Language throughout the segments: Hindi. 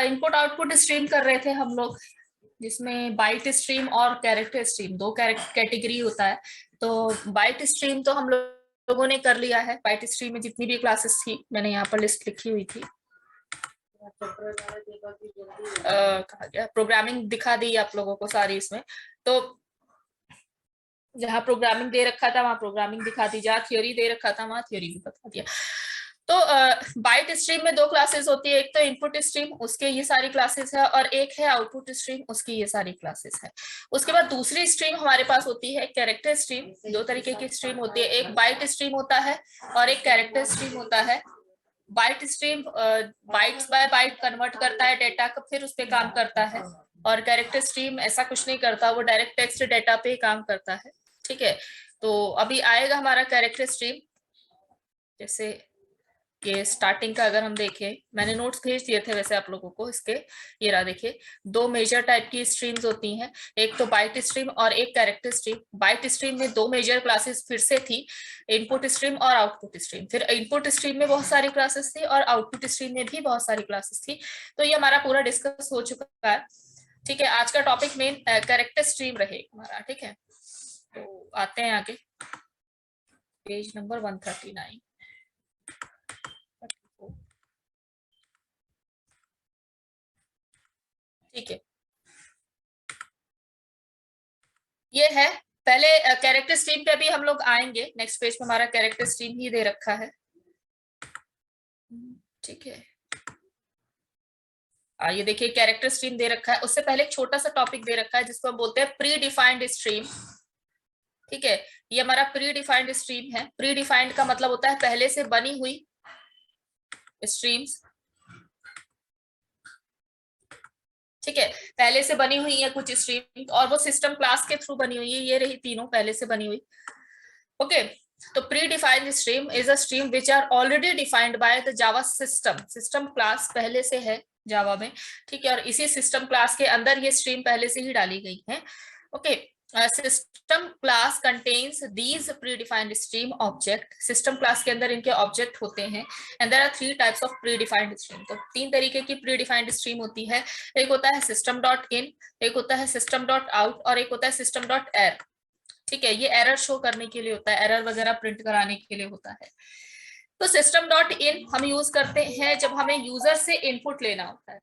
इनपुट आउटपुट स्ट्रीम कर रहे थे हम लोग, जिसमें बाइट स्ट्रीम और कैरेक्टर स्ट्रीम दो कैटेगरी होता है। तो बाइट स्ट्रीम तो हम लोगों ने कर लिया है। बाइट स्ट्रीम में जितनी भी क्लासेस थी मैंने यहाँ पर लिस्ट लिखी हुई थी। कहा गया, प्रोग्रामिंग दिखा दी आप लोगों को सारी इसमें। तो जहाँ प्रोग्रामिंग दे रखा था वहां प्रोग्रामिंग दिखा दी, जहाँ थ्योरी दे रखा था वहां थ्योरी भी बता दिया। तो बाइट स्ट्रीम में दो क्लासेस होती है, एक तो इनपुट स्ट्रीम उसके ये सारी क्लासेस है, और एक है आउटपुट स्ट्रीम उसकी ये सारी क्लासेस है। उसके बाद दूसरी स्ट्रीम हमारे पास होती है कैरेक्टर स्ट्रीम। दो तरीके की स्ट्रीम होती है, एक बाइट स्ट्रीम होता है और एक कैरेक्टर स्ट्रीम होता है। Byte stream bytes by byte convert करता है डेटा को, फिर उस पर काम करता है। और कैरेक्टर स्ट्रीम ऐसा कुछ नहीं करता, वो डायरेक्ट टेक्स्ट डेटा पे काम करता है। ठीक है, तो अभी आएगा हमारा कैरेक्टर स्ट्रीम। जैसे कि स्टार्टिंग का अगर हम देखें, मैंने नोट्स भेज दिए थे वैसे आप लोगों को इसके। ये रहा, देखिए दो मेजर टाइप की स्ट्रीम्स होती हैं, एक तो बाइट स्ट्रीम और एक कैरेक्टर स्ट्रीम। बाइट स्ट्रीम में दो मेजर क्लासेस फिर से थी, इनपुट स्ट्रीम और आउटपुट स्ट्रीम। फिर इनपुट स्ट्रीम में बहुत सारी क्लासेस थी और आउटपुट स्ट्रीम में भी बहुत सारी क्लासेस थी। तो ये हमारा पूरा डिस्कस हो चुका है। ठीक है, आज का टॉपिक मेन कैरेक्टर स्ट्रीम रहेगा हमारा। ठीक है, तो आते हैं आगे, पेज नंबर 139। ठीक है, ये है पहले कैरेक्टर स्ट्रीम पे अभी हम लोग आएंगे। नेक्स्ट पेज पे हमारा कैरेक्टर स्ट्रीम ही दे रखा है। ठीक है, ये देखिए कैरेक्टर स्ट्रीम दे रखा है। उससे पहले एक छोटा सा टॉपिक दे रखा है जिसको हम बोलते हैं प्री डिफाइंड स्ट्रीम। ठीक है, ये हमारा प्री डिफाइंड स्ट्रीम है। प्री डिफाइंड का मतलब होता है पहले से बनी हुई स्ट्रीम्स। ठीक है, पहले से बनी हुई है कुछ स्ट्रीम और वो सिस्टम क्लास के थ्रू बनी हुई है। ये रही तीनों पहले से बनी हुई। ओके, तो pre defined stream is a stream which are already defined by the Java system. System class पहले से है जावा में। ठीक है, और इसी सिस्टम क्लास के अंदर ये स्ट्रीम पहले से ही डाली गई है। Okay, system class contains these pre defined stream object. System class के अंदर इनके ऑब्जेक्ट होते हैं। And there are 3 types of pre defined stream. तो 3 तरीके की प्री डिफाइंड स्ट्रीम होती है। एक होता है सिस्टम डॉट इन, एक होता है सिस्टम डॉट आउट, और एक होता है सिस्टम डॉट एर। ठीक है, ये एरर शो करने के लिए होता है, एरर वगैरह प्रिंट कराने के लिए होता है। तो सिस्टम डॉट इन हम यूज करते हैं जब हमें यूजर से इनपुट लेना होता है।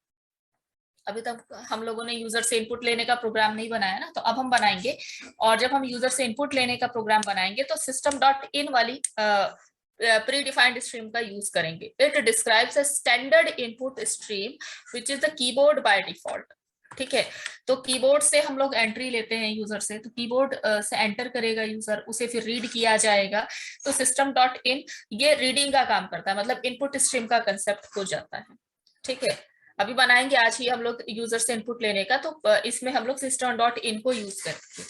अभी तक हम लोगों ने यूजर से इनपुट लेने का प्रोग्राम नहीं बनाया ना, तो अब हम बनाएंगे। और जब हम यूजर से इनपुट लेने का प्रोग्राम बनाएंगे तो सिस्टम डॉट इन वाली प्री डिफाइंड स्ट्रीम का यूज करेंगे। It describes a standard input stream which is the keyboard by default. ठीक है, तो कीबोर्ड से हम लोग एंट्री लेते हैं यूजर से, तो कीबोर्ड से एंटर करेगा यूजर, उसे फिर रीड किया जाएगा। तो सिस्टम डॉट इन ये रीडिंग का काम करता है, मतलब इनपुट स्ट्रीम का कंसेप्ट हो जाता है। ठीक है, अभी बनाएंगे आज ही हम लोग यूजर से इनपुट लेने का, तो इसमें हम लोग सिस्टम डॉट इन को यूज करते हैं।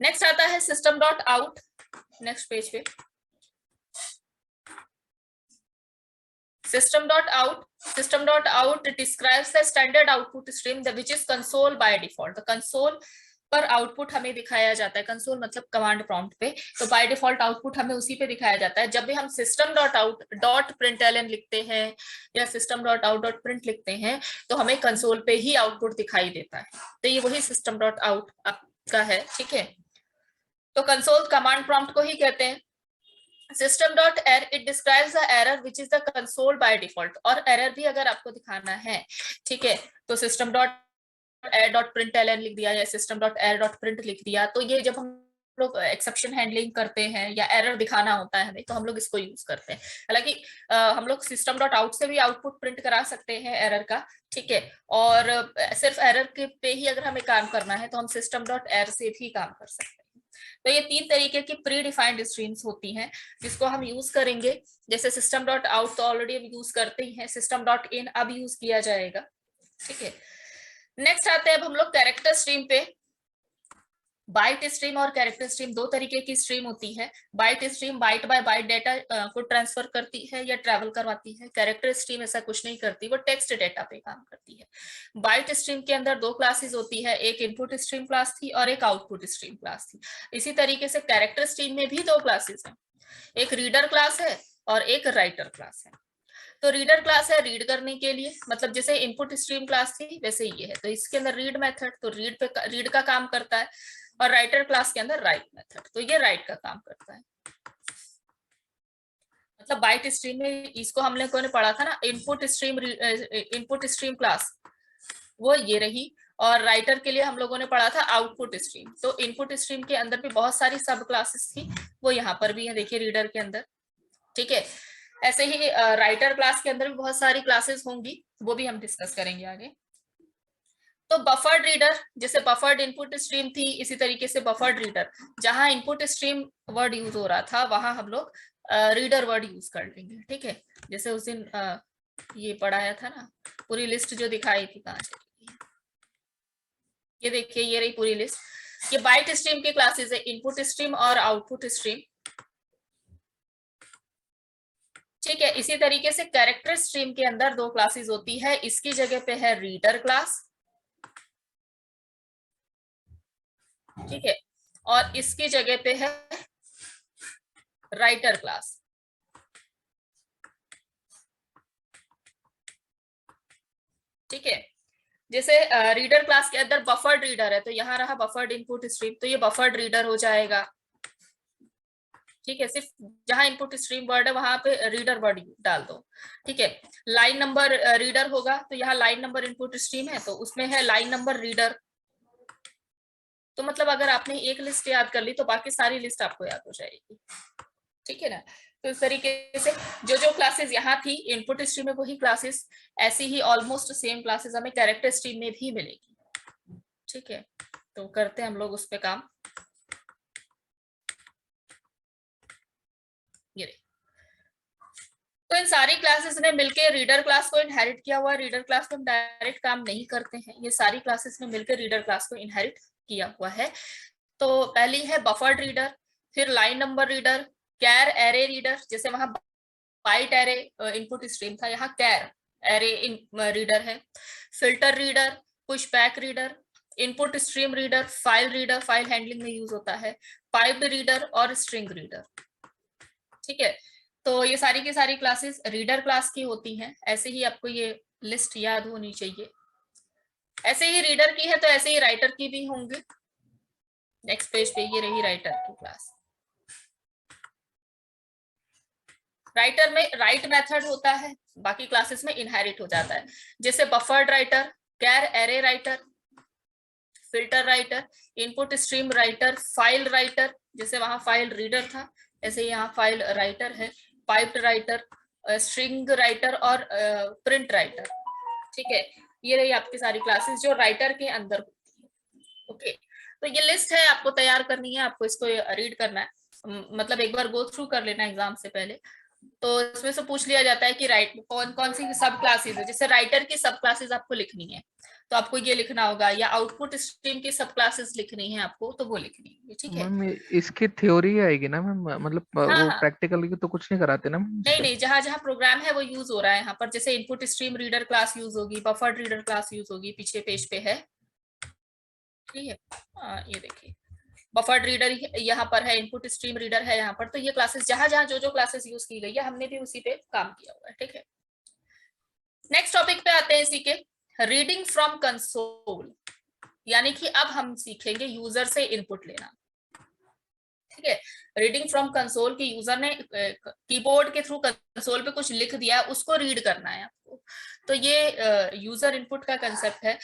नेक्स्ट आता है system dot out. Next page पे system dot out describes the standard output stream which is console by default। तो कंसोल पर आउटपुट हमें दिखाया जाता है। कंसोल मतलब कमांड प्रॉम्प्ट पे, तो बाय डिफॉल्ट आउटपुट हमें उसी पे दिखाया जाता है। जब भी हम system dot out dot println लिखते हैं या system dot out dot print लिखते हैं तो हमें कंसोल पे ही आउटपुट दिखाई देता है। तो ये वही सिस्टम डॉट आउट का है। ठीक है, तो कंसोल कमांड प्रॉम्प्ट को ही कहते हैं। सिस्टम डॉट एर it describes the error which is the console by default. और एरर भी अगर आपको दिखाना है, ठीक है, तो सिस्टम डॉट एर डॉट प्रिंट एलन लिख दिया या सिस्टम डॉट एर डॉट प्रिंट लिख दिया। तो ये जब हम लोग एक्सेप्शन हैंडलिंग करते हैं या एरर दिखाना होता है हमें, तो हम लोग इसको यूज करते हैं। हालांकि हम लोग सिस्टम डॉट आउट से भी आउटपुट प्रिंट करा सकते हैं एरर का। ठीक है, और सिर्फ एरर के पे ही अगर हमें काम करना है तो हम सिस्टम डॉट एर से भी काम कर सकते हैं। तो ये 3 तरीके की प्री डिफाइंड स्ट्रीम्स होती हैं जिसको हम यूज करेंगे। जैसे सिस्टम डॉट आउट तो ऑलरेडी हम यूज करते ही हैं, सिस्टम डॉट इन अब यूज किया जाएगा। ठीक है, नेक्स्ट आते हैं अब हम लोग कैरेक्टर स्ट्रीम पे। बाइट स्ट्रीम और कैरेक्टर स्ट्रीम दो तरीके की स्ट्रीम होती है। Byte stream byte by byte data को ट्रांसफर करती है या ट्रैवल करवाती है। कैरेक्टर स्ट्रीम ऐसा कुछ नहीं करती, वो टेक्स्ट डेटा पे काम करती है। बाइट स्ट्रीम के अंदर 2 क्लासेस होती है, एक इनपुट स्ट्रीम क्लास थी और एक आउटपुट स्ट्रीम क्लास थी। इसी तरीके से कैरेक्टर स्ट्रीम में भी 2 क्लासेस हैं, एक रीडर क्लास है और एक राइटर क्लास है। तो रीडर क्लास है रीड करने के लिए, मतलब जैसे इनपुट स्ट्रीम क्लास थी वैसे ये है, तो इसके अंदर रीड मेथड तो रीड का काम करता है, और राइटर क्लास के अंदर राइट मेथड तो ये राइट का काम करता है। मतलब बाइट स्ट्रीम में इसको हम लोगों ने पढ़ा था ना, इनपुट स्ट्रीम क्लास वो ये रही, और राइटर के लिए हम लोगों ने पढ़ा था आउटपुट स्ट्रीम। तो इनपुट स्ट्रीम के अंदर भी बहुत सारी सब क्लासेस थी, वो यहाँ पर भी है, देखिए रीडर के अंदर, ठीक है। ऐसे ही राइटर क्लास के अंदर भी बहुत सारी क्लासेस होंगी, वो भी हम डिस्कस करेंगे आगे। तो बफर्ड रीडर, जैसे बफर्ड इनपुट स्ट्रीम थी, इसी तरीके से बफर्ड रीडर, जहां इनपुट स्ट्रीम वर्ड यूज हो रहा था वहां हम लोग रीडर वर्ड यूज कर लेंगे, ठीक है। जैसे उस दिन ये पढ़ाया था ना, पूरी लिस्ट जो दिखाई थी, कहाँ चली, ये देखिए ये रही पूरी लिस्ट। ये बाइट स्ट्रीम की क्लासेस है, इनपुट स्ट्रीम और आउटपुट स्ट्रीम, ठीक है। इसी तरीके से कैरेक्टर स्ट्रीम के अंदर दो क्लासेस होती है, इसकी जगह पे है रीडर क्लास, ठीक है, और इसकी जगह पे है राइटर क्लास, ठीक है। जैसे रीडर क्लास के अंदर बफर्ड रीडर है, तो यहाँ रहा बफर्ड इनपुट स्ट्रीम, तो ये बफर्ड रीडर हो जाएगा, ठीक है। सिर्फ जहां इनपुट स्ट्रीम वर्ड है वहां पे रीडर वर्ड डाल दो, ठीक है। लाइन नंबर रीडर होगा, तो यहाँ लाइन नंबर इनपुट स्ट्रीम है, तो उसमें है लाइन नंबर रीडर। तो मतलब अगर आपने एक लिस्ट याद कर ली तो बाकी सारी लिस्ट आपको याद हो जाएगी, ठीक है ना। तो इस तरीके से जो जो क्लासेस यहाँ थी इनपुट स्ट्रीम में, वही क्लासेस ऐसी ही ऑलमोस्ट सेम क्लासेस हमें कैरेक्टर स्ट्रीम में भी मिलेगी, ठीक है। तो करते हैं हम लोग उस पे काम। ये तो इन सारी क्लासेस ने मिलकर रीडर क्लास को इनहेरिट किया हुआ है। रीडर क्लास को हम डायरेक्ट काम नहीं करते हैं, ये सारी क्लासेस ने मिलकर रीडर क्लास को इनहेरिट किया हुआ है। तो पहली है बफर्ड रीडर, फिर लाइन नंबर रीडर, कैर एरे रीडर, जैसे वहां बाइट एरे इनपुट स्ट्रीम था, यहाँ कैर एरे रीडर है, filter reader, pushback reader, input stream reader, file handling में यूज होता है, पाइप्ड रीडर और स्ट्रिंग रीडर, ठीक है। तो ये सारी की सारी क्लासेस रीडर क्लास की होती हैं। ऐसे ही आपको ये लिस्ट याद होनी चाहिए। ऐसे ही रीडर की है तो ऐसे ही राइटर की भी होंगी। नेक्स्ट पेज पे ये रही राइटर की क्लास। राइटर में राइट मेथड होता है, बाकी क्लासेस में इनहेरिट हो जाता है। जैसे buffered writer, char array writer, filter writer, input stream writer, file writer, जैसे वहां फाइल रीडर था ऐसे यहाँ फाइल राइटर है, पाइप्ड राइटर, स्ट्रिंग राइटर और प्रिंट राइटर, ठीक है। ये रही आपकी सारी क्लासेस जो राइटर के अंदर होती है, ओके। तो ये लिस्ट है, आपको तैयार करनी है, आपको इसको रीड करना है, मतलब एक बार गो थ्रू कर लेना एग्जाम से पहले। तो इसमें से पूछ लिया जाता है कि राइट कौन कौन सी सब क्लासेस है, जैसे राइटर की सब क्लासेस आपको लिखनी है तो आपको ये लिखना होगा, या आउटपुट स्ट्रीम की सब क्लासेस लिखनी है आपको तो वो लिखनी है, ठीक है। मैम इसकी थ्योरी आएगी ना मैम, मतलब हाँ वो हाँ, प्रैक्टिकल की तो कुछ नहीं कराते ना इस नहीं पे? नहीं, जहां जहां प्रोग्राम है वो यूज हो रहा है यहाँ पर, जैसे input stream reader class use होगी, बफर्ड रीडर क्लास यूज होगी, पीछे पेज पे है, ठीक है। ये देखिए बफर्ड रीडर यहाँ पर है, इनपुट स्ट्रीम रीडर है यहाँ पर, तो ये क्लासेस जहां जहां जो जो क्लासेस यूज की गई है हमने भी उसी पे काम किया हुआ है, ठीक है। नेक्स्ट टॉपिक पे आते हैं इसी के, रीडिंग फ्रॉम कंसोल, यानी कि अब हम सीखेंगे यूजर से इनपुट लेना, ठीक है। रीडिंग फ्रॉम कंसोल की यूजर ने कीबोर्ड के थ्रू कंसोल पे कुछ लिख दिया, उसको रीड करना है आपको। तो ये यूजर इनपुट का कंसेप्ट है।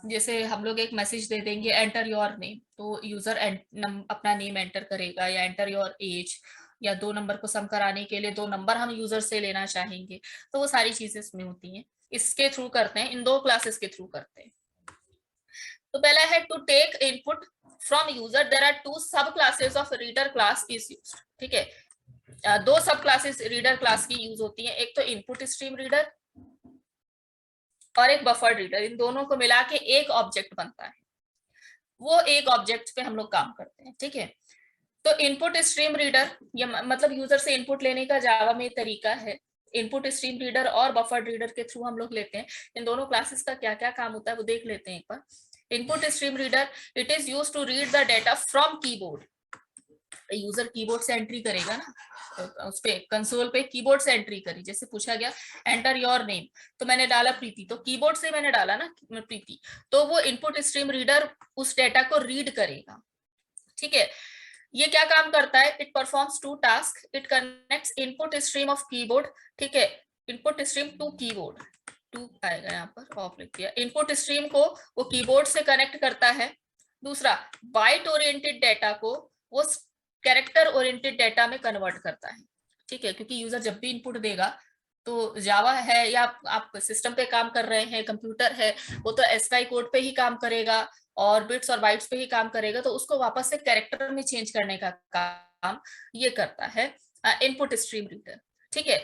जैसे हम लोग एक मैसेज दे देंगे एंटर योर नेम, तो यूजर अपना नेम एंटर करेगा, या एंटर योर एज, या 2 नंबर को सम कराने के लिए 2 नंबर हम यूजर से लेना चाहेंगे, तो वो सारी चीजें इसमें होती हैं। इसके थ्रू करते हैं, इन 2 क्लासेस के थ्रू करते हैं। तो पहला है to take input from user, there are 2 sub classes of reader class is used, ठीक है। 2 सब क्लासेस रीडर क्लास की यूज होती हैं, एक तो इनपुट स्ट्रीम रीडर और एक बफर्ड रीडर, इन दोनों को मिला के एक ऑब्जेक्ट बनता है, वो एक ऑब्जेक्ट पे हम लोग काम करते हैं, ठीक है। तो इनपुट स्ट्रीम रीडर, ये मतलब यूजर से इनपुट लेने का जावा में तरीका है। इनपुट स्ट्रीम रीडर और बफर्ड रीडर के थ्रू हम लोग लेते हैं। इन दोनों क्लासेस का क्या क्या काम होता है वो देख लेते हैं एक बार। Input stream reader, it is used to read the data from keyboard, user keyboard से एंट्री करेगा ना, तो उस पे कंसोल पे कीबोर्ड से एंट्री करी, जैसे पूछा गया एंटर योर नेम, तो मैंने डाला प्रीति, तो कीबोर्ड से मैंने डाला ना प्रीति, तो वो इनपुट स्ट्रीम रीडर उस डेटा को रीड करेगा। ठीक है, ये क्या काम करता है, it performs two task, it connects input stream of keyboard, ठीक है, input stream to keyboard, two आएगा यहाँ पर, ऑफ लिख दिया, इनपुट स्ट्रीम को वो कीबोर्ड से कनेक्ट करता है। दूसरा, बाइट ओरिएंटेड डेटा को वो कैरेक्टर ओरिएंटेड डेटा में कन्वर्ट करता है। ठीक है, क्योंकि यूजर जब भी इनपुट देगा, तो जावा है या आप सिस्टम पे काम कर रहे हैं, कंप्यूटर है, वो तो एसक्यूएल कोड पे ही काम करेगा और बिट्स और बाइट्स पे ही काम करेगा, तो उसको वापस से कैरेक्टर में चेंज करने का काम ये करता है इनपुट स्ट्रीम रीडर। ठीक है,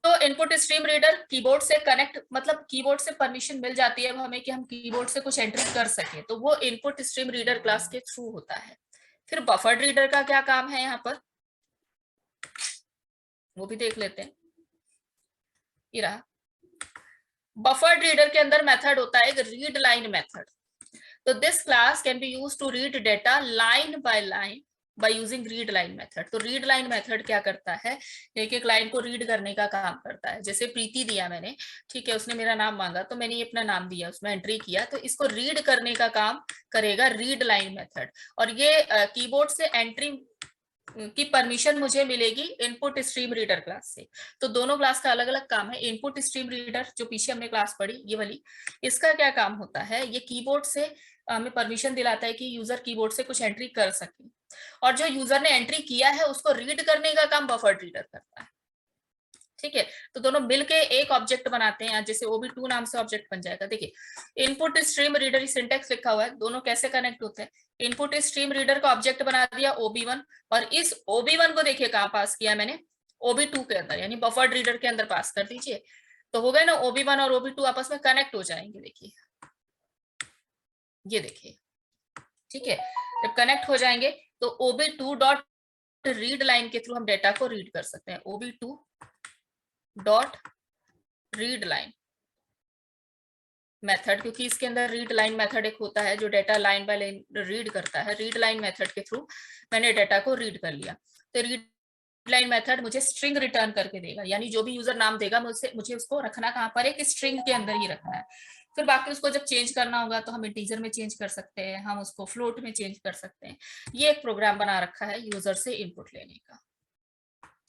तो इनपुट स्ट्रीम रीडर कीबोर्ड से कनेक्ट, मतलब कीबोर्ड से परमिशन मिल जाती है हमें कि हम कीबोर्ड से कुछ एंट्री कर सके, तो वो इनपुट स्ट्रीम रीडर क्लास के थ्रू होता है। फिर बफर्ड रीडर का क्या काम है यहाँ पर, वो भी देख लेते हैं। ये रहा, बफर्ड रीडर के अंदर मेथड होता है एक रीड लाइन मेथड। तो this class can be used to read data line by line by using read line method. तो रीड लाइन मेथड क्या करता है, एक एक लाइन को रीड करने का काम करता है। जैसे प्रीति दिया मैंने, ठीक है, उसने मेरा नाम मांगा तो मैंने अपना नाम दिया, उसमें एंट्री किया, तो इसको रीड करने का काम करेगा रीड लाइन मेथड। और ये कीबोर्ड से एंट्री की परमिशन मुझे मिलेगी इनपुट स्ट्रीम रीडर क्लास से। तो दोनों क्लास का अलग अलग काम है। इनपुट स्ट्रीम रीडर जो पीछे हमने क्लास पढ़ी ये वाली, इसका क्या काम होता है, ये कीबोर्ड से हमें परमिशन दिलाता है कि यूजर कीबोर्ड से कुछ एंट्री कर सके, और जो यूजर ने एंट्री किया है उसको रीड करने का काम बफर्ड रीडर करता है। ठीक है, तो दोनों मिलके एक ऑब्जेक्ट बनाते हैं, जैसे OB2 नाम से ऑब्जेक्ट बन जाएगा। देखिए, इनपुट स्ट्रीम रीडर सिंटेक्स लिखा हुआ है, दोनों कैसे कनेक्ट होते हैं। इनपुट स्ट्रीम रीडर का ऑब्जेक्ट बना दिया OB1, और इस OB1 को देखिए कहाँ पास किया मैंने, OB2 के अंदर, यानी बफर्ड रीडर के अंदर पास कर दीजिए, तो हो गए ना OB1 और OB2 आपस में कनेक्ट हो जाएंगे। देखिए, ये देखिए, ठीक है, जब कनेक्ट हो जाएंगे तो OB2 डॉट रीड लाइन के थ्रू हम डेटा को रीड कर सकते हैं। OB2 dot read line method, क्योंकि इसके अंदर रीड लाइन मेथड एक होता है जो data line by line read करता है। रीड लाइन मेथड के थ्रू मैंने डेटा को रीड कर लिया, तो रीड लाइन मेथड मुझे स्ट्रिंग रिटर्न करके देगा, यानी जो भी यूजर नाम देगा मुझे उसको रखना कहाँ पर है, एक स्ट्रिंग के अंदर ही रखना है। फिर बाकी उसको जब चेंज करना होगा तो हम इंटीजर में चेंज कर सकते हैं, हम उसको फ्लोट में चेंज कर सकते हैं। ये एक प्रोग्राम बना रखा है यूजर से इनपुट लेने का।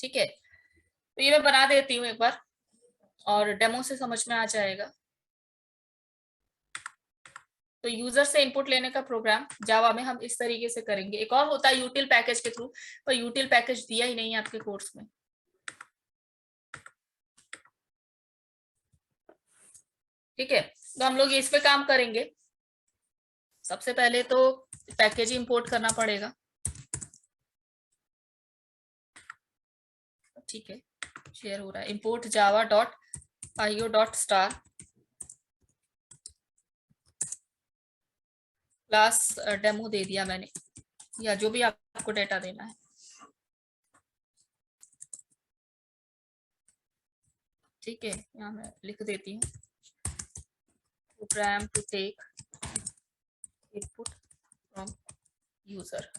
ठीक है, तो ये मैं बना देती हूँ एक बार, और डेमो से समझ में आ जाएगा। तो यूजर से इनपुट लेने का प्रोग्राम जावा में हम इस तरीके से करेंगे। एक और होता है यूटिल पैकेज के थ्रू, पर यूटिल पैकेज दिया ही नहीं आपके कोर्स में। ठीक है, तो हम लोग इस पे काम करेंगे। सबसे पहले तो पैकेज इंपोर्ट करना पड़ेगा। ठीक है, शेयर हो रहा है, import Java dot IO dot star class demo दे दिया मैंने, या जो भी आपको डेटा देना है। ठीक है, यहाँ मैं लिख देती हूँ, program to take input from user.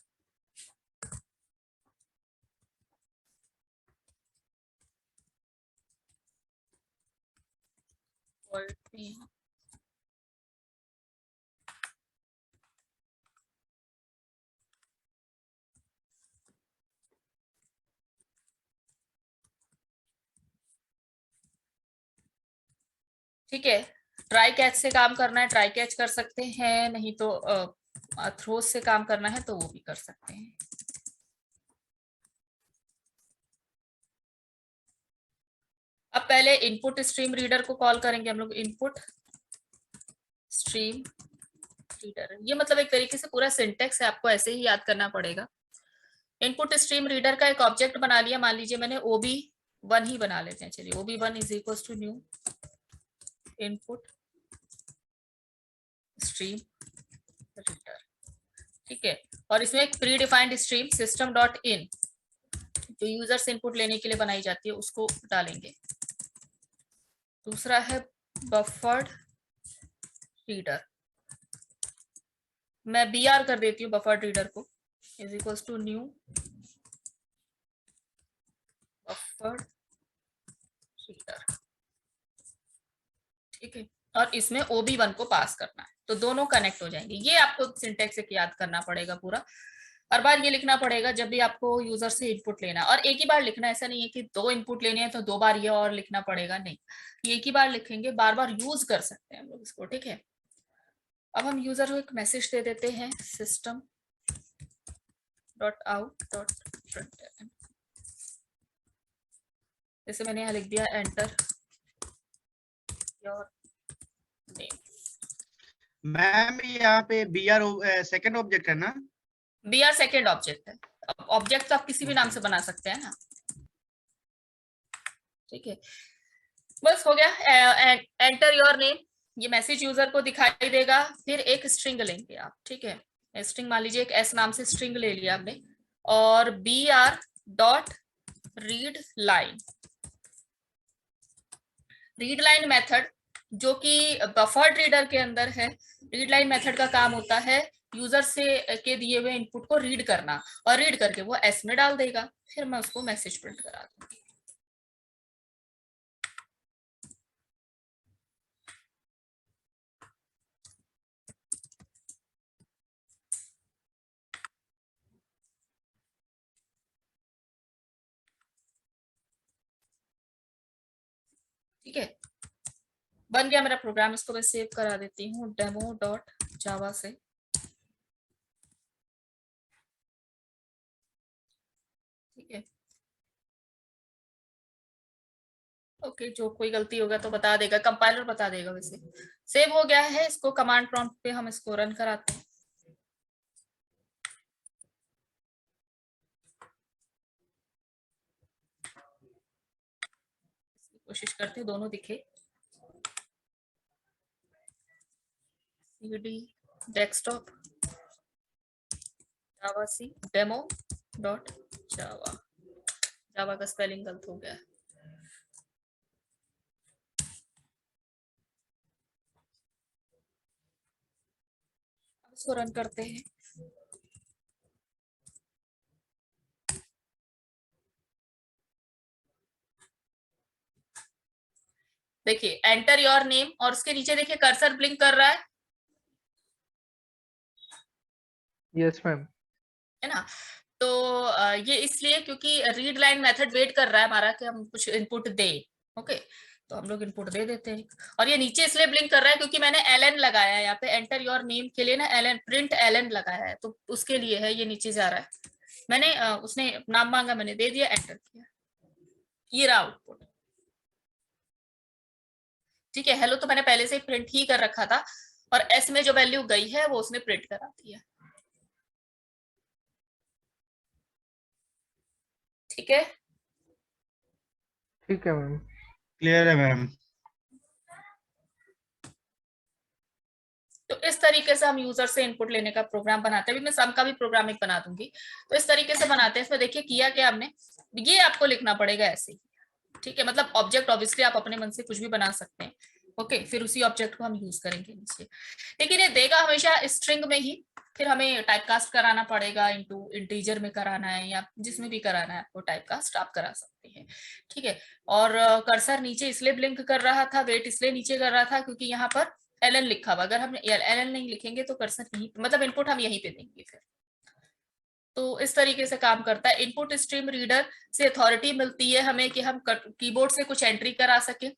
ठीक है, ट्राई कैच से काम करना है, ट्राई कैच कर सकते हैं, नहीं तो थ्रोज से काम करना है तो वो भी कर सकते हैं। अब पहले इनपुट स्ट्रीम रीडर को कॉल करेंगे हम लोग, इनपुट स्ट्रीम रीडर। ये मतलब एक तरीके से पूरा सिंटेक्स है, आपको ऐसे ही याद करना पड़ेगा। इनपुट स्ट्रीम रीडर का एक ऑब्जेक्ट बना लिया, मान लीजिए मैंने OB1 ही बना लेते हैं। चलिए, OB1 is equal to new input stream reader. ठीक है, और इसमें एक pre defined stream system dot in जो यूजर से इनपुट लेने के लिए बनाई जाती है उसको डालेंगे। दूसरा है बफर्ड रीडर, मैं BR कर देती हूँ बफर्ड रीडर को, is equals to new buffered reader, ठीक है। और इसमें OB1 को पास करना है, तो दोनों कनेक्ट हो जाएंगे। ये आपको सिंटेक्स से याद करना पड़ेगा पूरा। हर बार ये लिखना पड़ेगा जब भी आपको यूजर से इनपुट लेना, और एक ही बार लिखना, ऐसा नहीं है कि 2 इनपुट लेने हैं तो 2 बार ये और लिखना पड़ेगा, नहीं, ये एक ही बार लिखेंगे, बार बार यूज कर सकते हैं हम लोग इसको, ठीक है। अब हम यूजर को एक मैसेज दे देते हैं, system.out.println, जैसे मैंने यहाँ लिख दिया एंटर योर नेम। मैम यहाँ पे BR सेकंड ऑब्जेक्ट है ना? BR सेकेंड ऑब्जेक्ट है। ऑब्जेक्ट तो आप किसी भी नाम से बना सकते हैं ना, ठीक है। बस हो गया, एंटर योर नेम, ये मैसेज यूजर को दिखाई देगा। फिर एक स्ट्रिंग लेंगे आप, ठीक है। स्ट्रिंग मान लीजिए एक S नाम से स्ट्रिंग ले लिया आपने, और BR dot read line, read line method जो कि बफर्ड रीडर के अंदर है। रीड लाइन मेथड का काम होता है यूजर से के दिए हुए इनपुट को रीड करना, और रीड करके वो S में डाल देगा, फिर मैं उसको मैसेज प्रिंट करा दूंगी। ठीक है, बन गया मेरा प्रोग्राम। इसको मैं सेव करा देती हूँ demo.java से। ठीक है, ओके, जो कोई गलती होगा तो बता देगा, कंपाइलर बता देगा। वैसे सेव हो गया है, इसको कमांड प्रॉम्प्ट पे हम इसको रन कराते हैं। कोशिश करते हैं दोनों दिखे। cd डेस्कटॉप जावा सी demo.java, जावा का स्पेलिंग गलत हो गया है। अब इसको रन करते हैं। देखिए एंटर योर नेम, और उसके नीचे देखिए कर्सर ब्लिंक कर रहा है। Yes ma'am. है ना, तो ये इसलिए क्योंकि रीड लाइन मेथड वेट कर रहा है हमारा कि हम कुछ इनपुट दे। ओके, तो हम लोग इनपुट दे देते हैं। और ये नीचे इसलिए ब्लिंक कर रहा है क्योंकि मैंने ln लगाया है यहाँ पे, एंटर योर नेम के लिए ना ln प्रिंट ln लगाया है, तो उसके लिए है ये नीचे जा रहा है। मैंने उसने नाम मांगा, मैंने दे दिया, एंटर किया, ये रहा आउटपुट। ठीक है, हेलो तो मैंने पहले से ही प्रिंट ही कर रखा था, और S में जो वैल्यू गई है वो उसने प्रिंट करा दी है। ठीक है, ठीक है मैम। क्लियर है मैम। तो इस तरीके से हम यूजर से इनपुट लेने का प्रोग्राम बनाते हैं। अभी मैं सम का भी प्रोग्राम एक बना दूंगी। तो इस तरीके से बनाते हैं। इसमें देखिए किया क्या हमने, ये आपको लिखना पड़ेगा ऐसे ही। ठीक है, मतलब ऑब्जेक्ट ऑब्वियसली आप अपने मन से कुछ भी बना सकते हैं। ओके, फिर उसी ऑब्जेक्ट को हम यूज करेंगे नीचे, लेकिन ये देगा हमेशा स्ट्रिंग में ही। फिर हमें टाइपकास्ट कराना पड़ेगा, इनटू इंटीजर में कराना है या जिसमें भी कराना है आपको टाइपकास्ट, आप करा सकते हैं। ठीक है, और कर्सर नीचे इसलिए ब्लिंक कर रहा था, वेट इसलिए नीचे कर रहा था क्योंकि यहाँ पर ln लिखा हुआ। अगर हम ln नहीं लिखेंगे तो कर्सर यहीं, मतलब इनपुट हम यहीं पे देंगे फिर। तो इस तरीके से काम करता है। इनपुट स्ट्रीम रीडर से अथॉरिटी मिलती है हमें कि हम कीबोर्ड से कुछ एंट्री करा सके।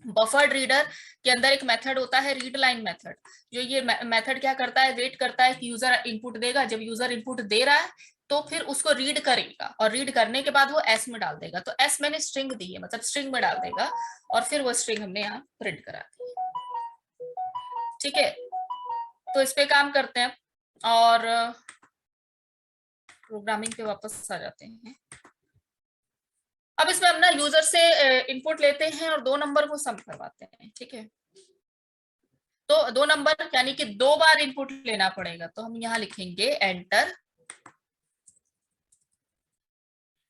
बफर्ड रीडर के अंदर एक मेथड होता है रीड लाइन मेथड, जो ये मेथड क्या करता है, वेट करता है कि यूजर इनपुट देगा। जब यूजर इनपुट दे रहा है तो फिर उसको रीड करेगा, और रीड करने के बाद वो S में डाल देगा। तो S मैंने स्ट्रिंग दी है, मतलब स्ट्रिंग में डाल देगा, और फिर वो स्ट्रिंग हमने यहाँ प्रिंट करा दी। ठीक है, तो इस पे काम करते हैं और प्रोग्रामिंग पे वापस आ जाते हैं। अब इसमें हम ना यूजर से इनपुट लेते हैं और 2 नंबर को सम करवाते हैं। ठीक है, तो 2 नंबर यानी कि 2 बार इनपुट लेना पड़ेगा। तो हम यहाँ लिखेंगे एंटर,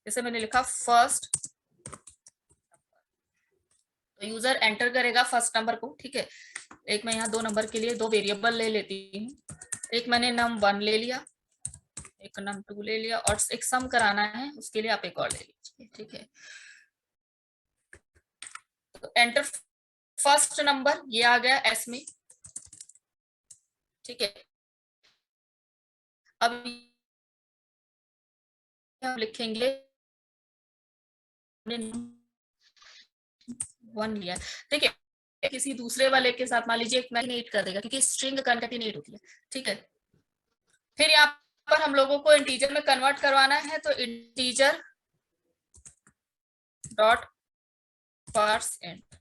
जैसे मैंने लिखा फर्स्ट, तो यूजर एंटर करेगा फर्स्ट नंबर को। ठीक है, एक मैं यहाँ 2 नंबर के लिए 2 वेरिएबल ले लेती हूँ। एक मैंने num1 ले लिया, एक num2 ले लिया और एक सम कराना है, उसके लिए आप एक और ले लीजिए। ठीक है, तो एंटर फर्स्ट नंबर, ये आ गया एस में। ठीक है, अब हम लिखेंगे 1 लिया। ठीक है, किसी दूसरे वाले के साथ मान लीजिए कंकैटिनेट कर देगा, क्योंकि स्ट्रिंग कंकैटिनेट होती है। ठीक है, फिर यहाँ पर हम लोगों को इंटीजर में कन्वर्ट करवाना है, तो integer dot parse int.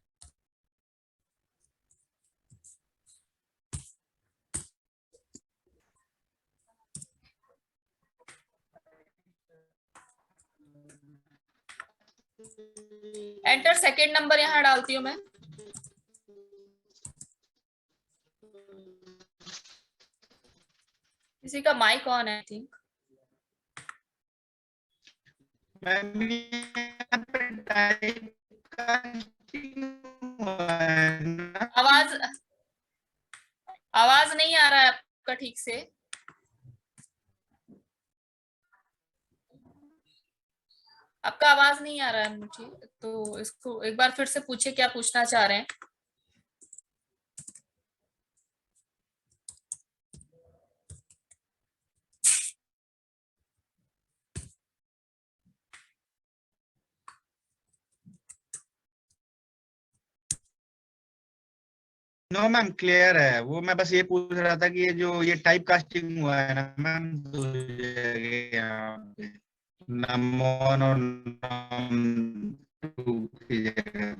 Enter second number यहाँ डालती हूँ मैं। किसी का माइक ऑन है, आई थिंक। मैम यहाँ पे टाइप कास्टिंग हुआ है ना? आवाज नहीं आ रहा है आपका ठीक से। आपका आवाज नहीं आ रहा है मुझे, तो इसको एक बार फिर से पूछिए क्या पूछना चाह रहे हैं। नो मैम, क्लियर है वो। मैं बस ये पूछ रहा था कि ये जो ये टाइप कास्टिंग हुआ है ना मैम, दो जगह यहाँ पे नम1 और num2 की जगह।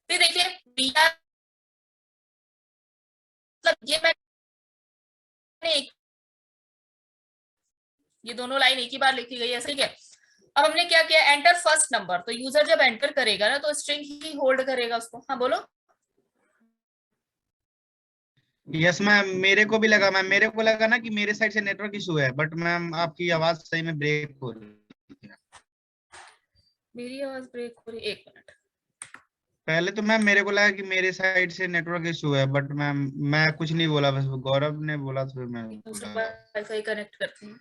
फिर देखिए बीटा, मतलब ये दोनों लाइन एक ही बार लिखी गई है। ठीक है, अब हमने क्या किया, एंटर फर्स्ट नंबर। तो यूजर जब एंटर करेगा ना, तो स्ट्रिंग ही होल्ड करेगा उसको। हाँ बोलो। यस मैम, मेरे को भी लगा मैम, मेरे को लगा ना कि मेरे साइड से नेटवर्क इशू है, बट मैम आपकी आवाज सही में ब्रेक हो रही है। मेरी आवाज ब्रेक हो रही, एक मिनट। पहले तो मैम मेरे को लगा कि मेरे साइड से नेटवर्क इशू है, बट मैम मैं कुछ नहीं बोला, बस गौरव ने बोला तो फिर मैं दूसरा बोला। वाईफाई कनेक्ट करते हैं।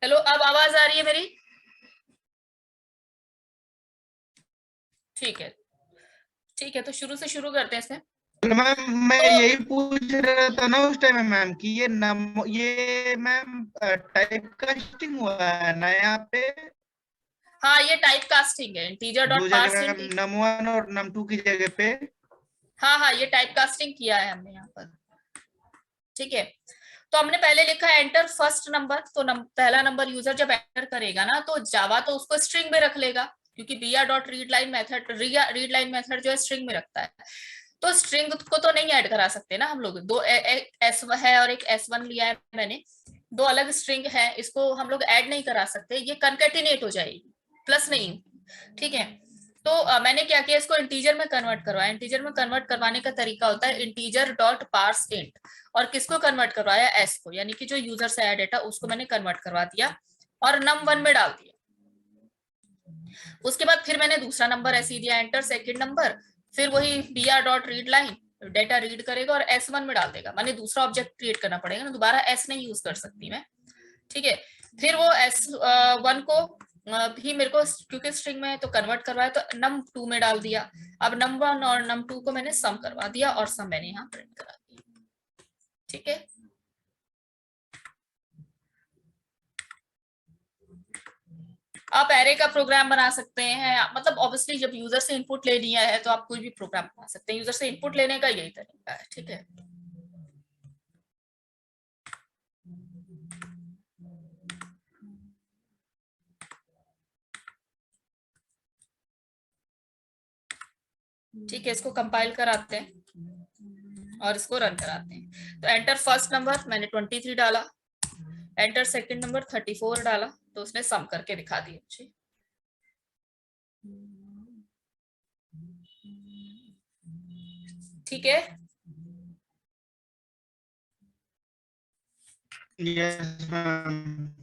हेलो, अब आवाज आ रही है मेरी? ठीक है, ठीक है, तो शुरू से शुरू करते हैं इसमें। मैम मैं तो यही पूछ रहा था ना उस टाइम में मैम कि ये मैम टाइप कास्टिंग हुआ है ना यहाँ पे? हाँ, ये टाइप कास्टिंग है, इंटीजर डॉट दो जगह पार्स मैम, इंट। num1 और num2 की जगह पे। हाँ हाँ, ये टाइप कास्टिंग किया है हमने यहाँ पर। ठीक है, तो हमने पहले लिखा है एंटर फर्स्ट नंबर। तो पहला नंबर यूजर जब एंटर करेगा ना, तो जावा तो उसको स्ट्रिंग में रख लेगा, क्योंकि रीड लाइन मेथड जो है स्ट्रिंग में रखता है। तो स्ट्रिंग को तो नहीं ऐड करा सकते ना हम लोग। दो एस है और एक S1 लिया है मैंने, दो अलग स्ट्रिंग है, इसको हम लोग ऐड नहीं करा सकते, ये कनकैटिनेट हो जाएगी, प्लस नहीं। ठीक है, तो मैंने क्या किया, इसको इंटीजर में कन्वर्ट करवाया। इंटीजर में कन्वर्ट करवाने का तरीका होता है इंटीजर डॉट पार्स इंट। और किसको कन्वर्ट करवाया, एस को, यानी कि जो यूजर से आया डेटा उसको मैंने कन्वर्ट करवा दिया और num1 में डाल दिया। उसके बाद फिर मैंने दूसरा नंबर ऐसे दिया, एंटर सेकंड नंबर। फिर वही br dot read line, data read करेगा और S1 में डाल देगा। माने दूसरा ऑब्जेक्ट क्रिएट करना पड़ेगा ना, दोबारा S नहीं यूज कर सकती मैं। ठीक है, फिर वो S1 को भी मेरे को, क्योंकि स्ट्रिंग में तो कन्वर्ट करवाया, तो num2 में डाल दिया। अब num1 और num2 को मैंने सम करवा दिया और सम मैंने यहाँ प्रिंट करा दिया। ठीक है, आप एरे का प्रोग्राम बना सकते हैं, मतलब ऑब्वियसली जब यूजर से इनपुट ले लिया है तो आप कोई भी प्रोग्राम बना सकते हैं। यूजर से इनपुट लेने का यही तरीका है। ठीक है, ठीक है, इसको कंपाइल कराते हैं और इसको रन कराते हैं। तो एंटर फर्स्ट नंबर मैंने 23 डाला, एंटर सेकंड नंबर 34 डाला, तो उसने सम करके दिखा दिया मुझे। ठीक है, यस मैम।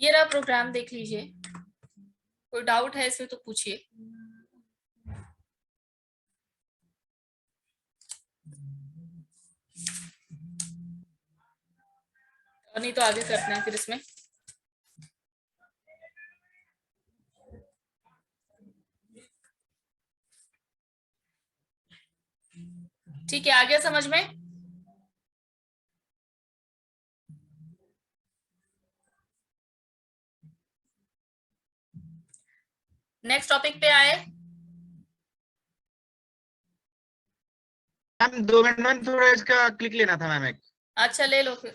ये रहा प्रोग्राम, देख लीजिए। कोई डाउट है इसमें तो पूछिए। और नहीं तो आगे करते हैं फिर इसमें। ठीक है, आ गया समझ में? नेक्स्ट टॉपिक पे आए। मैम 2 मिनट मैम, थोड़ा इसका क्लिक लेना था मैम एक। अच्छा ले लो फिर।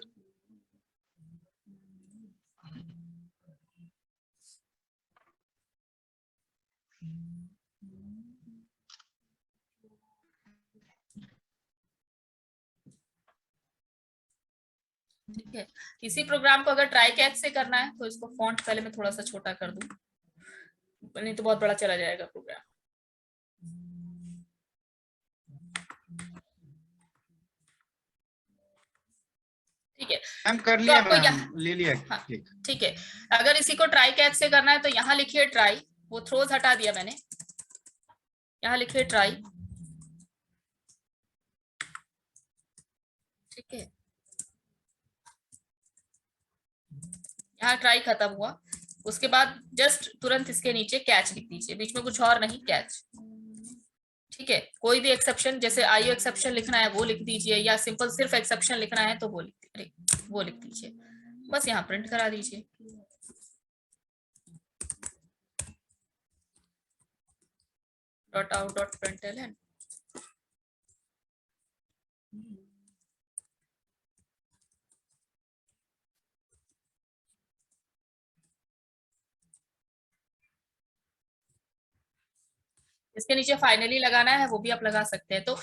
ठीक है, इसी प्रोग्राम को अगर ट्राई कैच से करना है तो इसको फॉन्ट पहले मैं थोड़ा सा छोटा कर दूं, नहीं तो बहुत बड़ा चला जाएगा प्रोग्राम। ठीक है, मैम कर तो लिया आपको मैम, यहाँ, ले लिया हाँ क्लिक। ठीक है, अगर इसी को ट्राई कैच से करना है तो यहाँ लिखिए ट्राई, वो थ्रोज हटा दिया मैंने, यहाँ लिखिए ट्राई। ठीक है, यहाँ ट्राई खत्म हुआ। उसके बाद जस्ट तुरंत इसके नीचे कैच लिख दीजिए, बीच में कुछ और नहीं, कैच। ठीक है, कोई भी एक्सेप्शन, जैसे आईओ एक्सेप्शन लिखना है वो लिख दीजिए, या सिंपल सिर्फ एक्सेप्शन लिखना है तो वो लिख दीजिए, बस यहाँ प्रिंट करा दीजिए। Dot out dot println. इसके नीचे फाइनली लगाना है, वो भी आप लगा सकते हैं। तो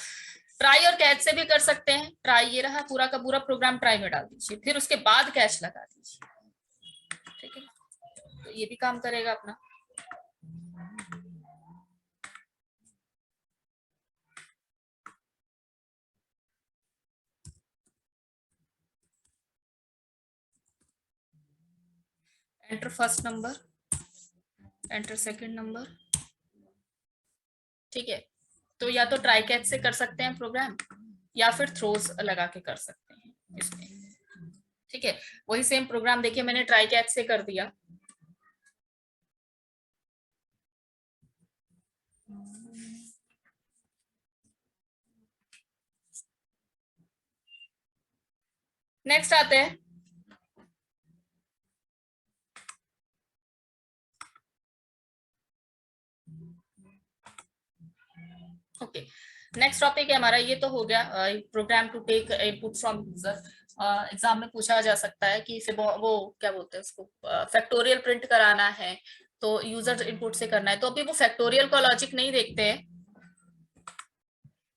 ट्राई और कैच से भी कर सकते हैं। ट्राई ये रहा, पूरा का पूरा प्रोग्राम ट्राई में डाल दीजिए, फिर उसके बाद कैच लगा दीजिए। ठीक है, तो ये भी काम करेगा अपना। Enter first number, enter second number. ठीक है, तो या तो ट्राई कैच से कर सकते हैं प्रोग्राम, या फिर थ्रोज लगा के कर सकते हैं इसमें। ठीक है, वही सेम प्रोग्राम देखिए मैंने ट्राई कैच से कर दिया। नेक्स्ट आते हैं। ओके, नेक्स्ट टॉपिक है हमारा, ये तो हो गया program to take input from user. Exam में पूछा जा सकता है कि इसे वो क्या बोलते हैं उसको, फैक्टोरियल प्रिंट कराना है तो यूजर इनपुट से करना है। तो अभी वो फैक्टोरियल का लॉजिक नहीं देखते हैं।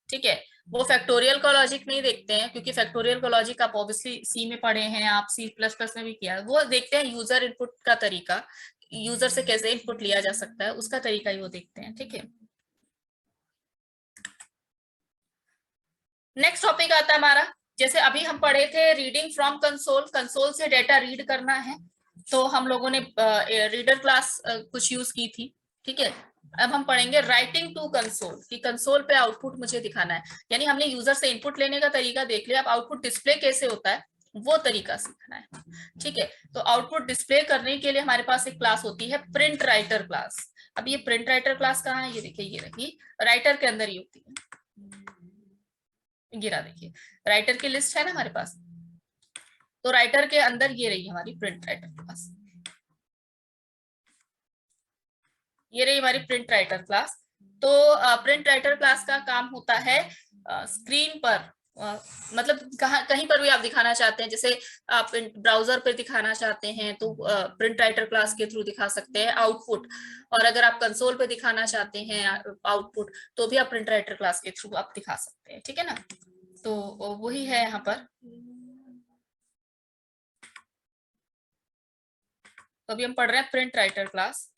ठीक है, वो फैक्टोरियल का लॉजिक नहीं देखते हैं, क्योंकि फैक्टोरियल का लॉजिक आप ऑब्वियसली सी में पढ़े हैं, आप सी प्लस प्लस में भी किया है। वो देखते हैं यूजर इनपुट का तरीका, यूजर से कैसे इनपुट लिया जा सकता है उसका तरीका ही वो देखते हैं। ठीक है, नेक्स्ट टॉपिक आता है हमारा, जैसे अभी हम पढ़े थे रीडिंग फ्रॉम कंसोल, कंसोल से डेटा रीड करना है, तो हम लोगों ने रीडर क्लास कुछ यूज की थी। ठीक है, अब हम पढ़ेंगे राइटिंग टू कंसोल, कि कंसोल पे आउटपुट मुझे दिखाना है। यानी हमने यूजर से इनपुट लेने का तरीका देख लिया, अब आउटपुट डिस्प्ले कैसे होता है वो तरीका सीखना है। ठीक है, तो आउटपुट डिस्प्ले करने के लिए हमारे पास एक क्लास होती है प्रिंट राइटर क्लास। अब ये प्रिंट राइटर क्लास कहाँ है, ये देखिए, ये रखी राइटर के अंदर ही होती है। गिरा देखिए, राइटर की लिस्ट है ना हमारे पास, तो राइटर के अंदर ये रही हमारी प्रिंट राइटर क्लास, ये रही हमारी प्रिंट राइटर क्लास। तो प्रिंट राइटर क्लास का काम होता है स्क्रीन पर, मतलब कहीं पर भी आप दिखाना चाहते हैं, जैसे आप ब्राउजर पर दिखाना चाहते हैं तो प्रिंट राइटर क्लास के थ्रू दिखा सकते हैं आउटपुट, और अगर आप कंसोल पे दिखाना चाहते हैं आउटपुट तो भी आप प्रिंट राइटर क्लास के थ्रू आप दिखा सकते हैं। ठीक है ना, तो वही है यहाँ पर। तो अभी हम पढ़ रहे हैं print writer class.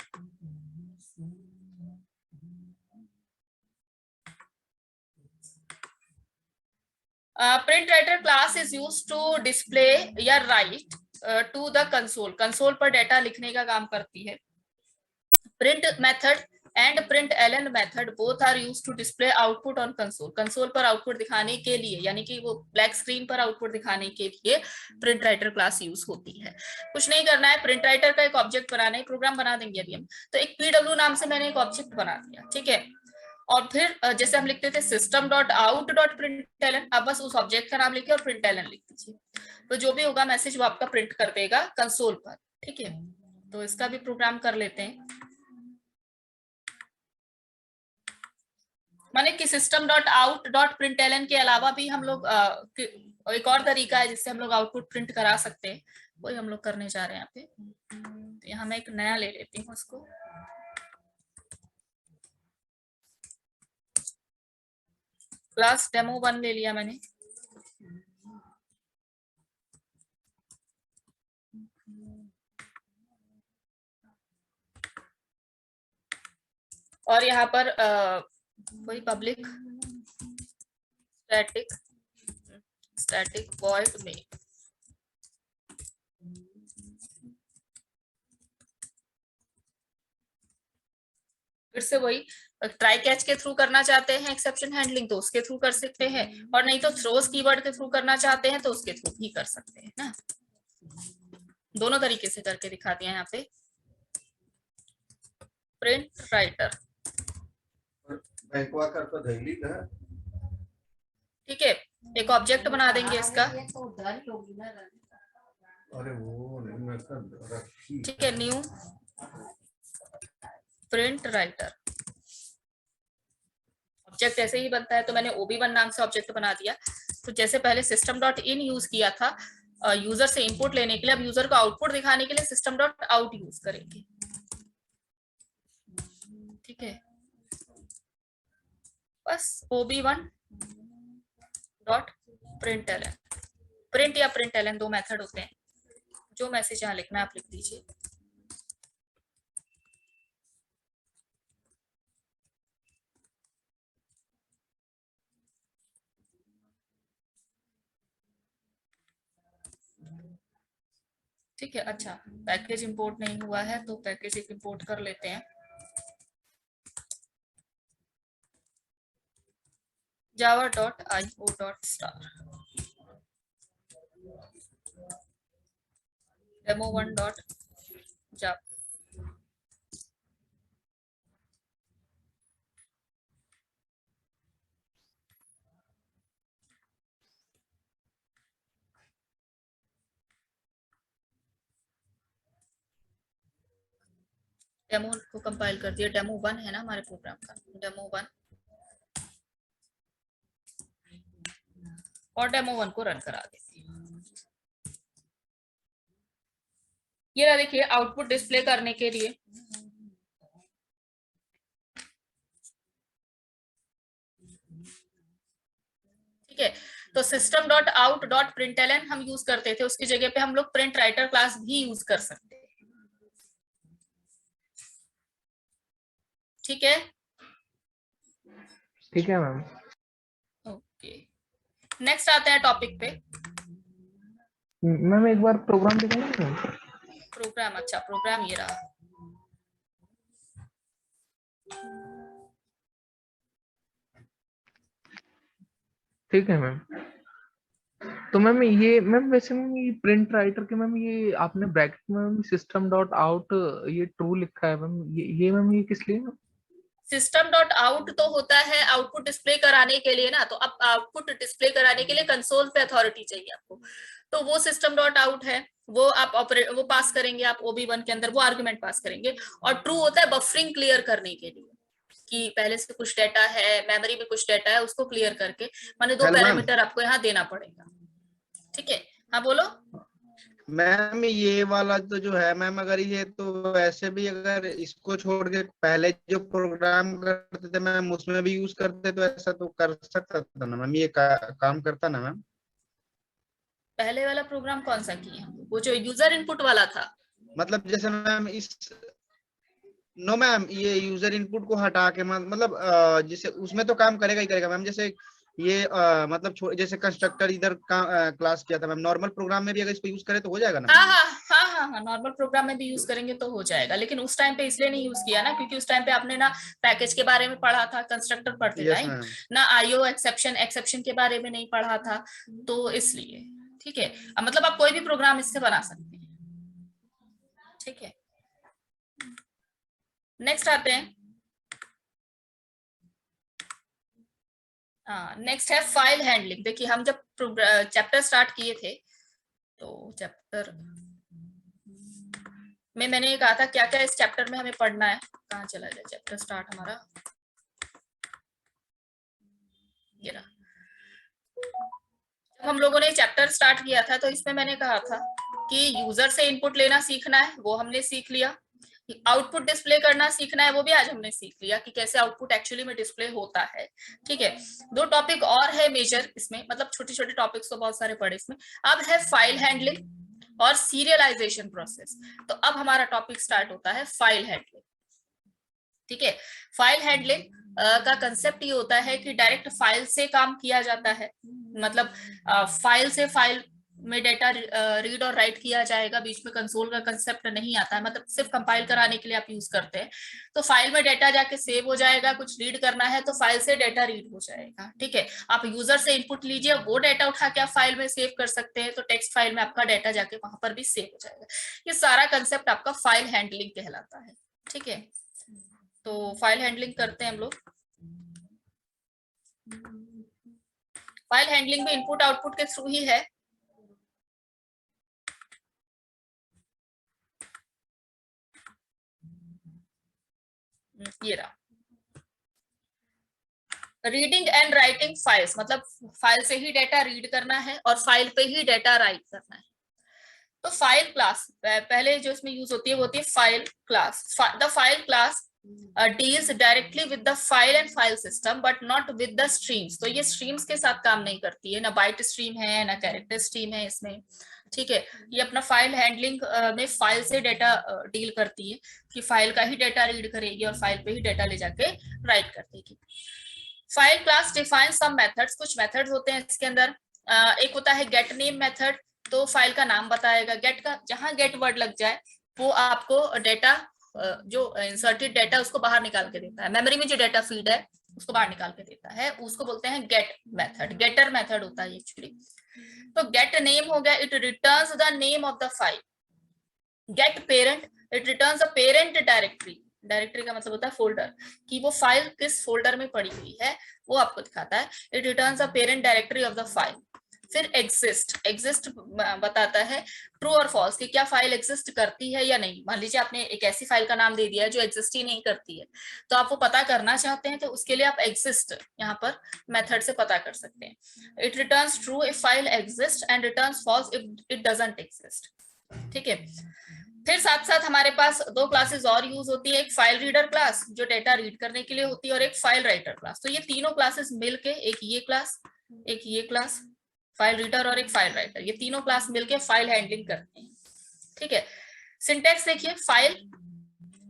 Print writer class is used to display या write to the console, console पर डेटा लिखने का काम करती है। Print method and print ln method both are used to display output on console, console पर आउटपुट दिखाने के लिए, यानी कि वो ब्लैक स्क्रीन पर आउटपुट दिखाने के लिए प्रिंट राइटर क्लास यूज होती है। कुछ नहीं करना है, प्रिंट राइटर का एक ऑब्जेक्ट बनाना है, प्रोग्राम बना देंगे अभी हम। तो एक पीडब्ल्यू नाम से मैंने एक ऑब्जेक्ट बना दिया, ठीक है। और फिर जैसे हम लिखते थे system dot out dot print ln, अब बस उस ऑब्जेक्ट का नाम लिखिए और प्रिंट एलन लिख दीजिए, तो जो भी होगा मैसेज वो आपका प्रिंट कर देगा कंसोल पर, ठीक है। तो इसका भी प्रोग्राम कर लेते हैं। माने कि system dot out dot print ln के अलावा भी हम लोग एक और तरीका है जिससे हम लोग आउटपुट प्रिंट करा सकते हैं, वही हम लोग करने जा रहे हैं यहाँ पे। तो यहाँ मैं एक नया ले लेती हूँ उसको, क्लास डेमो 1 ले लिया मैंने। और यहाँ पर वही पब्लिक स्टैटिक वॉइड में फिर से वही ट्राई कैच के थ्रू करना चाहते हैं एक्सेप्शन हैंडलिंग तो उसके थ्रू कर सकते हैं, और नहीं तो थ्रोज कीवर्ड के थ्रू करना चाहते हैं तो उसके थ्रू भी कर सकते हैं ना। दोनों तरीके से करके दिखा दिया यहाँ पे। प्रिंट राइटर ठीक है, एक ऑब्जेक्ट बना देंगे इसका, ठीक है। न्यू प्रिंट राइटर ऑब्जेक्ट ऐसे ही बनता है, तो मैंने OB1 नाम से ऑब्जेक्ट बना दिया। तो जैसे पहले सिस्टम डॉट इन यूज किया था यूजर से इनपुट लेने के लिए, अब यूजर को आउटपुट दिखाने के लिए सिस्टम डॉट आउट यूज करेंगे, ठीक है। बस OB1 dot print ln, print या प्रिंट एलन दो मेथड होते हैं, जो मैसेज यहाँ लिखना है आप लिख दीजिए। ठीक है, अच्छा पैकेज इंपोर्ट नहीं हुआ है तो पैकेज एक इंपोर्ट कर लेते हैं। java.io.star demo1.java डेमो को कंपाइल कर दिया। डेमो1 है ना हमारे प्रोग्राम का, डेमो1 और डेमो1 को रन करा देते हैं। ये रहा देखिए आउटपुट डिस्प्ले करने के लिए, ठीक है। तो system dot out dot print ln हम यूज करते थे, उसकी जगह पे हम लोग प्रिंट राइटर क्लास भी यूज कर सकते हैं, ठीक है। ठीक है मैम। ओके, नेक्स्ट आते हैं टॉपिक पे। मैम एक बार प्रोग्राम दिखाएंगे मैम? प्रोग्राम, अच्छा प्रोग्राम ये रहा। ठीक है मैम। तो मैम ये वैसे मैम ये प्रिंट राइटर के मैम ये आपने ब्रैकेट में सिस्टम डॉट आउट ये ट्रू लिखा है मैम, ये मैम ये किस लिए मैम? सिस्टम डॉट आउट तो होता है आउटपुट डिस्प्ले कराने के लिए ना, तो अब आउटपुट डिस्प्ले कराने के लिए कंसोल पे अथॉरिटी चाहिए आपको, तो वो सिस्टम डॉट आउट है, वो आप वो पास करेंगे आप OB1 के अंदर, वो आर्गुमेंट पास करेंगे। और ट्रू होता है बफरिंग क्लियर करने के लिए, कि पहले से कुछ डेटा है, मेमोरी में कुछ डेटा है, उसको क्लियर करके, माने दो पैरामीटर आपको यहाँ देना पड़ेगा, ठीक है। हाँ बोलो मैम। ये वाला तो जो है मैम, अगर ये तो वैसे भी अगर इसको छोड़ के पहले जो प्रोग्राम करते थे मैम उसमें भी यूज करते तो ऐसा तो कर सकता था ना मैम, ये काम करता ना मैम। पहले वाला प्रोग्राम कौन सा किए, वो जो यूजर इनपुट वाला था? मतलब जैसे मैम नो मैम, ये यूजर इनपुट को हटा के मतलब जैसे उसमें तो काम करेगा ही करेगा मैम। जैसे ये मतलब जैसे कंस्ट्रक्टर इधर क्लास किया था मैम, नॉर्मल प्रोग्राम में भी अगर इसको यूज करें तो हो जाएगा ना? हाँ, नॉर्मल प्रोग्राम में भी यूज करेंगे तो हो जाएगा, लेकिन उस टाइम पे इसलिए नहीं यूज किया ना क्योंकि उस टाइम पे आपने ना पैकेज के बारे में पढ़ा था कंस्ट्रक्टर पढ़ते यस टाइम, मैम। ना आईओ एक्सेप्शन के बारे में नहीं पढ़ा था, तो इसलिए। ठीक है, अब मतलब आप कोई भी प्रोग्राम इससे बना सकते हैं। ठीक है, नेक्स्ट आते हैं। नेक्स्ट है फाइल हैंडलिंग। देखिए हम जब चैप्टर स्टार्ट किए थे तो चैप्टर में मैंने ये कहा था क्या क्या इस चैप्टर में हमें पढ़ना है। कहाँ चला गया चैप्टर स्टार्ट हमारा, ये रहा। जब हम लोगों ने चैप्टर स्टार्ट किया था तो इसमें मैंने कहा था कि यूजर से इनपुट लेना सीखना है, वो हमने सीख लिया। आउटपुट डिस्प्ले करना सीखना है, वो भी आज हमने सीख लिया कि कैसे आउटपुट एक्चुअली में डिस्प्ले होता है। ठीक है, 2 टॉपिक और है मेजर इसमें, मतलब छोटे छोटे टॉपिक्स तो बहुत सारे पढ़े इसमें। अब है फाइल हैंडलिंग और सीरियलाइजेशन प्रोसेस। तो अब हमारा टॉपिक स्टार्ट होता है फाइल हैंडलिंग। ठीक है, फाइल हैंडलिंग का कंसेप्ट ये होता है कि डायरेक्ट फाइल से काम किया जाता है, मतलब फाइल से फाइल में डेटा रीड और राइट किया जाएगा, बीच में कंसोल का कंसेप्ट नहीं आता है, मतलब सिर्फ कंपाइल कराने के लिए आप यूज करते हैं। तो फाइल में डेटा जाके सेव हो जाएगा, कुछ रीड करना है तो फाइल से डेटा रीड हो जाएगा। ठीक है, आप यूजर से इनपुट लीजिए, वो डेटा उठा के आप फाइल में सेव कर सकते हैं, तो टेक्स्ट फाइल में आपका डेटा जाके वहां पर भी सेव हो जाएगा। ये सारा कंसेप्ट आपका फाइल हैंडलिंग कहलाता है। ठीक है, तो फाइल हैंडलिंग करते हैं हम लोग। फाइल हैंडलिंग में इनपुट आउटपुट के थ्रू ही है। ये रहा, रीडिंग एंड राइटिंग फाइल्स, मतलब फाइल से ही डेटा रीड करना है और फाइल पे ही डेटा राइट करना है। तो फाइल क्लास पहले जो इसमें यूज होती है वो होती है file class. The file class deals directly with the file and file system but not with the streams। तो ये streams के साथ काम नहीं करती है, ना बाइट स्ट्रीम है ना कैरेक्टर स्ट्रीम है इसमें। ठीक है, ये अपना फाइल हैंडलिंग में फाइल से डेटा डील करती है कि फाइल का ही डेटा रीड करेगी और फाइल पे ही डेटा ले जाके राइट कर देगी। File class define some methods, कुछ मेथड्स होते हैं इसके अंदर। एक होता है गेट नेम मेथड, तो फाइल का नाम बताएगा। गेट का जहां गेट वर्ड लग जाए वो आपको डेटा, जो इंसर्टेड डेटा उसको बाहर निकाल के देता है, मेमोरी में जो डेटा फीड है उसको बाहर निकाल के देता है, उसको बोलते हैं गेट मेथड। गेटर मेथड होता है एक्चुअली। तो गेट नेम हो गया, it returns the name of the file. Get parent, it returns the parent directory. Directory का मतलब होता है फोल्डर, कि वो फाइल किस फोल्डर में पड़ी हुई है वो आपको दिखाता है। It returns the parent directory of the file. फिर एग्जिस्ट बताता है ट्रू और फॉल्स कि क्या फाइल एग्जिस्ट करती है या नहीं। मान लीजिए आपने एक ऐसी फाइल का नाम दे दिया है जो एग्जिस्ट ही नहीं करती है, तो आप वो पता करना चाहते हैं तो उसके लिए आप एग्जिस्ट यहाँ पर मेथड से पता कर सकते हैं। It returns true if file exist and returns false if it doesn't exist. ठीक है, फिर साथ साथ हमारे पास 2 क्लासेस और यूज होती है, एक फाइल रीडर क्लास जो डेटा रीड करने के लिए होती है और एक फाइल राइटर क्लास। तो ये तीनों क्लासेस मिलके, एक ये क्लास फाइल रीडर और एक फाइल राइटर, ये तीनों क्लास मिलके फाइल हैंडलिंग करते हैं। ठीक है, सिंटेक्स देखिए, फाइल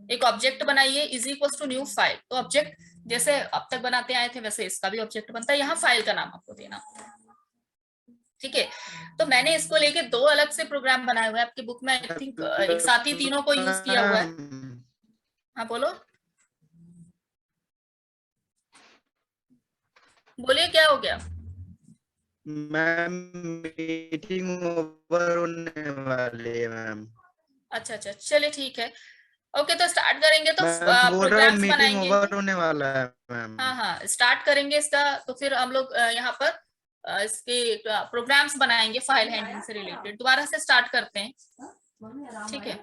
एक ऑब्जेक्ट बनाइए is equal to new file. तो ऑब्जेक्ट जैसे अब तक बनाते आए थे वैसे इसका भी ऑब्जेक्ट बनता है, यहाँ फाइल का नाम आपको देना। ठीक है, तो मैंने इसको लेके 2 अलग से प्रोग्राम बनाए हुए हैं आपकी बुक में, आई थिंक एक साथ ही तीनों को यूज किया हुआ है। हाँ बोलो, बोलिए क्या हो गया? मैम मीटिंग ओवर होने वाली है मैम। अच्छा चलिए ठीक है, ओके तो स्टार्ट करेंगे। तो प्रोग्राम्स बनाएंगे, ओवर होने वाला है मैम। हाँ स्टार्ट करेंगे इसका, तो फिर हम लोग यहाँ पर इसके प्रोग्राम्स बनाएंगे फाइल हैंडलिंग से रिलेटेड। दोबारा से स्टार्ट करते हैं। ठीक है।